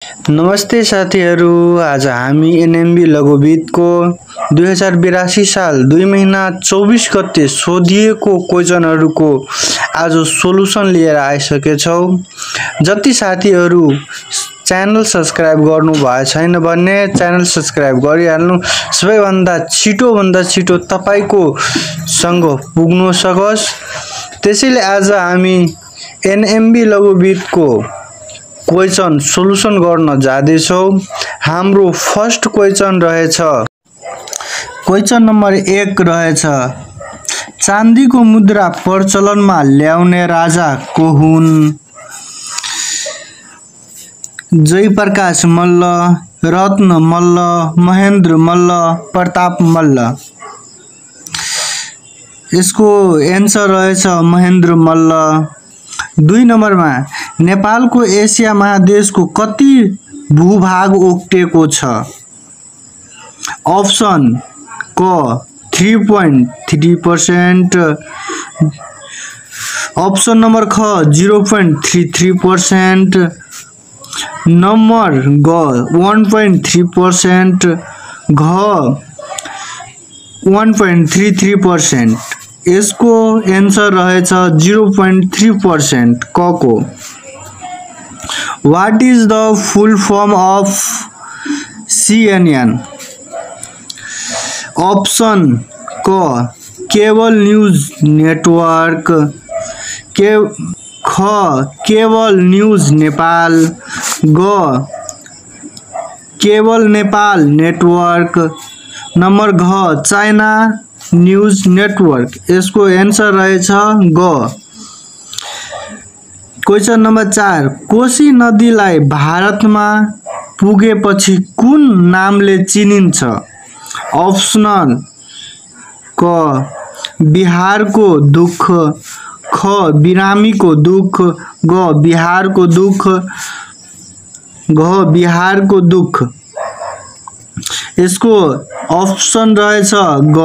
नमस्ते साथीहरू, आज हामी एनएमबी लघुवित्तको 2082 साल 2 महिना 24 गते सोधिएको क्वेशनहरूको आज सोलुसन लिएर आइसकेछौँ। जति साथीहरू च्यानल सब्स्क्राइब गर्नु भएको छैन भने च्यानल सब्स्क्राइब गरिहाल्नु, सबैभन्दा छिटो तपाईको सँग पुग्न सकोस्। त्यसैले आज हामी एनएमबी लघुवित्तको क्वेशन सोलुसन गर्न जाँदैछौँ। हाम्रो फर्स्ट क्वेशन रहेछ, क्वेशन नम्बर 1 रहेछ, चाँदीको मुद्रा प्रचलनमा ल्याउने राजा को हुन्? जयप्रकाश मल्ल, रत्न मल्ल, महेन्द्र मल्ल, प्रताप मल्ल। यसको एन्सर रहेछ महेन्द्र मल्ल। 2 नम्बरमा नेपालको एसिया महादेशको कति भूभाग ओगटेको छ? अप्सन क 3.3%, अप्सन नम्बर ख 0.33%, नम्बर ग 1.3%, घ 1.33%। यसको एन्सर रहेछ 0.3% क को। What is the full form of CNN? Option क केबल न्यूज नेटवर्क, ख केबल न्यूज नेपाल, ग केबल नेपाल नेटवर्क, नम्बर घ चाइना न्यूज नेटवर्क। यसको एन्सर रहेछ ग। क्वेशन नम्बर 4, कोशी नदीलाई भारतमा पुगेपछि कुन नामले चिनिन्छ? अप्सन क बिहारको दुख, ख बिरामीको दुख, ग बिहारको दुख, घ बिहारको दुख। यसको अप्सन रहेछ ग।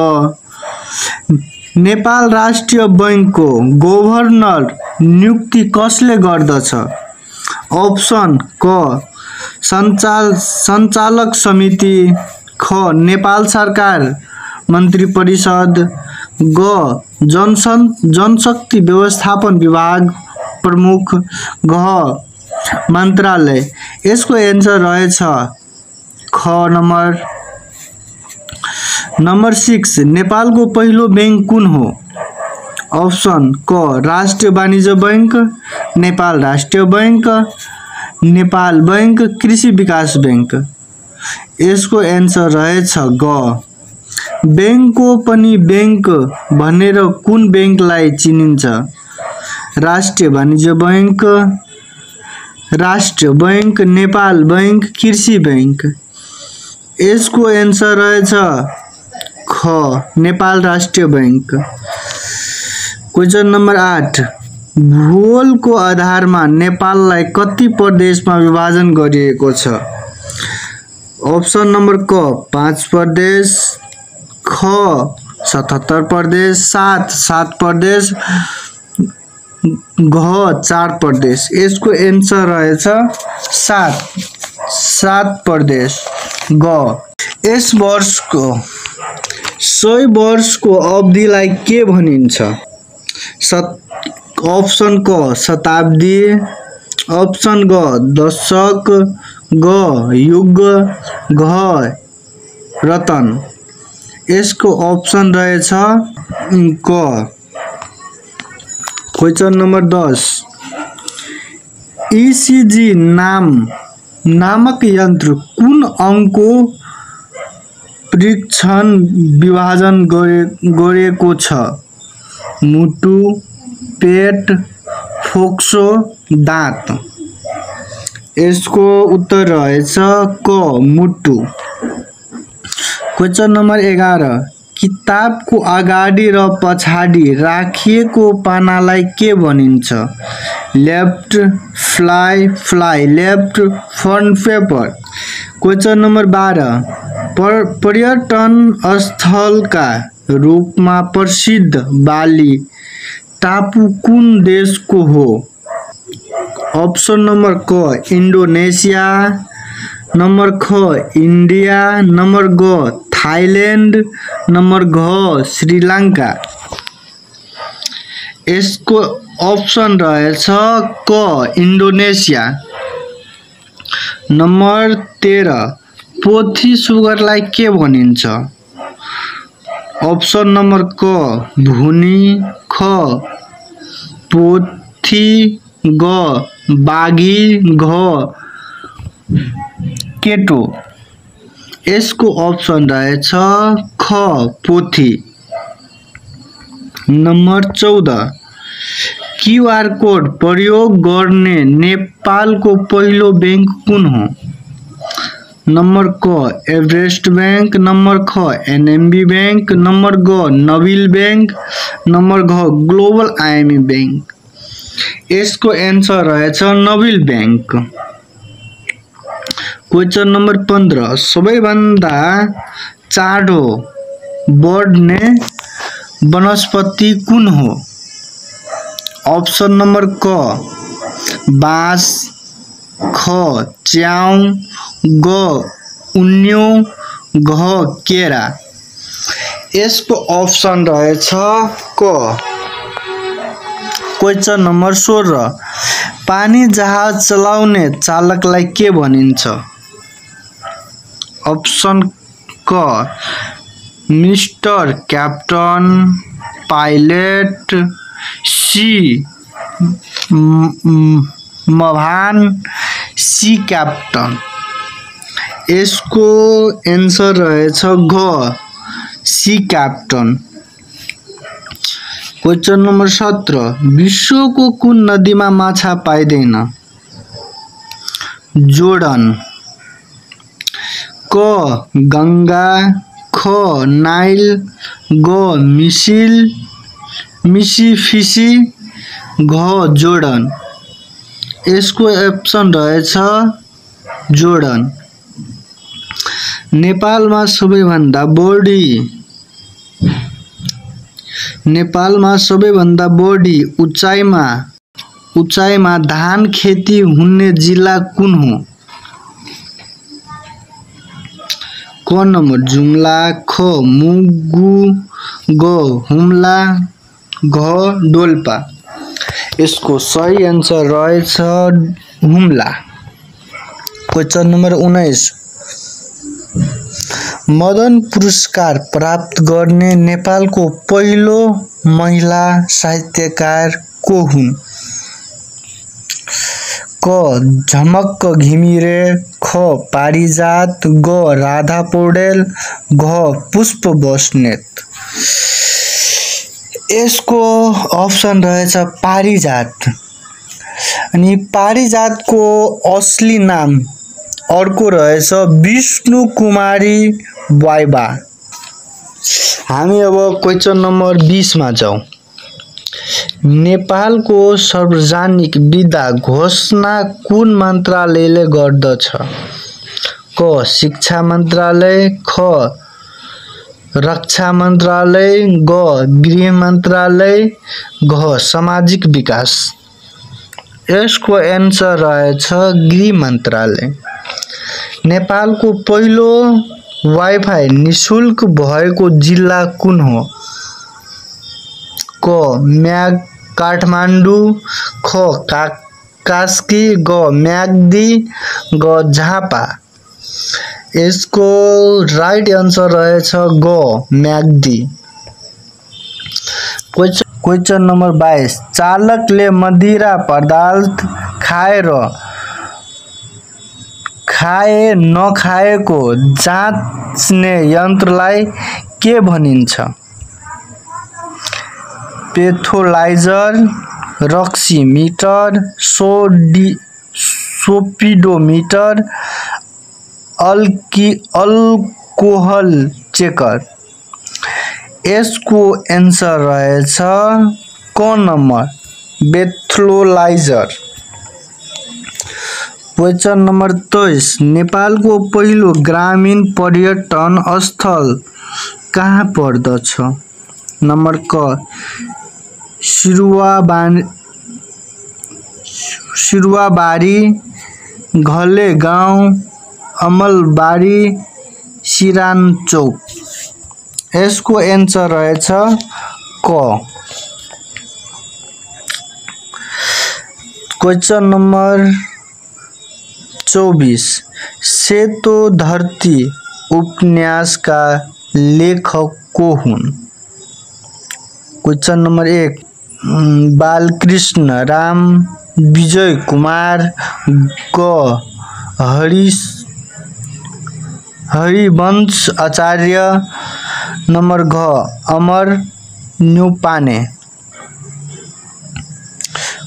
नेपाल राष्ट्रिय बैंकको गभर्नर नियुक्ति कसले गर्दछ? अप्सन क सञ्चालक समिति, ख नेपाल सरकार मन्त्री परिषद, ग जनशक्ति व्यवस्थापन विभाग प्रमुख, घ मन्त्रालय। यसको एन्सर रहेछ ख नम्बर। नम्बर 6, नेपालको पहिलो बैंक कुन हो? अप्सन क राष्ट्रिय वाणिज्य बैंक, नेपाल राष्ट्रिय बैंक, नेपाल बैंक, कृषि विकास बैंक। यसको एन्सर रहेछ ग। बैंकको पनि बैंक भनेर कुन बैंकलाई चिनिन्छ? राष्ट्रिय वाणिज्य बैंक, राष्ट्रिय बैंक, नेपाल बैंक, कृषि बैंक। यसको एन्सर रहेछ ख नेपाल राष्ट्रिय बैंक। क्वेशन नम्बर 8, भूगोलको आधारमा नेपाललाई कति प्रदेशमा विभाजन गरिएको छ? अप्सन नम्बर क 5 प्रदेश, ख 77 प्रदेश, 7 प्रदेश, घ 4 प्रदेश। यसको एन्सर रहेछ 7 प्रदेश, ग। यस वर्षको 100 वर्षको अवधिलाई के भनिन्छ? अप्सन क शताब्दी, अप्सन ग दशक, ग युग, घ रतन। यसको अप्सन रहेछ क। क्वेशन नम्बर 10, ECG नामक यन्त्र कुन अङ्गको परीक्षण विभाजन गरेको छ? मुटु, पेट, फोक्सो, दाँत। यसको उत्तर रहेछ क मुटु। क्वेशन नम्बर 11, किताबको अगाडि र पछाडि राखिएको पानालाई के भनिन्छ? Left, fly left, front paper. Question number 12, पर्यटन स्थलका रूपमा प्रसिद्ध बाली टापु कुन देशको हो? ऑप्शन नंबर क इंडोनेशिया, नंबर ख इंडिया, नंबर ग थाईलैंड, नंबर घ श्रीलंका। यसको ऑप्शन रहेछ क इन्डोनेसिया। नंबर 13 पोथी सुगरलाई के भनिन्छ? ऑप्शन नंबर क भुनी, ख पोथी, ग बागी, घ केटो। यसको ऑप्शन रहेछ ख पोथी। नंबर 14 क्यूआर कोड प्रयोग गर्ने नेपालको पहिलो बैंक कुन हो? नंबर क एभरेस्ट बैंक, नंबर ख एनएमबी बैंक, नंबर ग नबिल बैंक, नंबर घ ग्लोबल आईएमई बैंक। यसको आन्सर रहेछ नबिल बैंक। क्वेश्चन नंबर 15 सबैभन्दा चाँडो बढ्ने वनस्पति कुन हो? ऑप्शन नंबर क बाँस, ख च्याउ, ग उन्यो, घ केरा। यसको ऑप्शन रहेछ क। क्वेश्चन नंबर 16 पानी जहाज चलाउने चालकलाई के भनिन्छ? ऑप्शन क मिस्टर क्याप्टन, पाइलट, सी मभान, सी क्याप्टन। यसको आन्सर रहेछ घ सी क्याप्टन। क्वेश्चन नंबर 17 विश्वको कुन नदीमा माछा पाइदैन? जोर्डन, क गंगा, ख नाइल, ग मिसिसिपी, घ जोर्डन। यसको ऑप्शन रहेछ जोर्डन। नेपालमा सबैभन्दा बढी उचाइमा धान खेती हुने जिल्ला कुन हो? क नम्बर जुम्ला, ख मुगु, ग हुम्ला, घ डोल्पा। यसको सही आन्सर रहेछ हुम्ला। क्वेश्चन नंबर 19 मदन पुरस्कार प्राप्त गर्ने नेपालको पहिलो महिला साहित्यकार को हुन्? क झमक्क घिमिरे, ख पारिजात, ग राधा पौडेल, घ पुष्प बस्नेत। यसको ऑप्शन रहेछ पारिजात। अनि पारिजातको असली नाम अर्को रहेछ विष्णु कुमारी वाइबा। हामी अब क्वेश्चन नंबर 20 मा जाउँ। नेपालको सार्वजनिक विदा घोषणा कुन मन्त्रालयले गर्दछ? क शिक्षा मन्त्रालय, ख रक्षा मन्त्रालय, ग गृह मन्त्रालय, घ सामाजिक विकास। यसको आन्सर रहेछ गृह मन्त्रालय। नेपालको पहिलो वाइफाई निशुल्क भएको जिल्ला कुन हो? क म्याग काठमाडौँ, ख कास्की, ग म्याग्दी, ग झापा। यसको राइट आन्सर रहेछ ग म्याग्दी। क्वेश्चन नंबर 22 चालकले मदिरा पदार्थ खाए नखाएको जाँच्ने यन्त्रलाई के भनिन्छ? पेथोलाइजर, रक्सीमीटर, सोपिडोमीटर, अल्कोहल चेकर। यसको आन्सर रहेछ क नम्बर बेथोलाइजर। क्वेश्चन नंबर 23 नेपालको पहिलो ग्रामीण पर्यटन स्थल कहाँ पर्दछ? नंबर क सिरुवाबारी, घले गाउँ, अमलबारी सिरानचोक। यसको एन्सर रहेछ क। क्वेश्चन नंबर 24 सेतो धरती उपन्यास का लेखक को हुन्? क्वेश्चन नंबर 1 बालकृष्ण राम विजय कुमार, ग हरिवंश आचार्य, नंबर घ अमर न्यौपाने।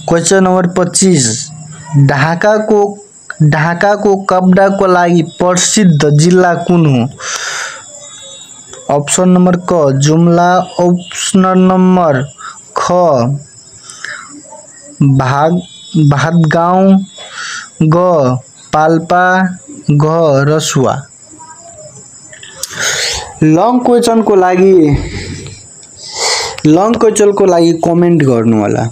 क्वेश्चन नंबर 25 ढाका को कपड़ा को लागि प्रसिद्ध जिल्ला कुन हो? ऑप्शन नंबर क जुम्ला, ऑप्शन नंबर ख भातगाउँ, ग पाल्पा, घ रसुवा। लङ क्वेश्चन को लागि कमेन्ट गर्नु होला।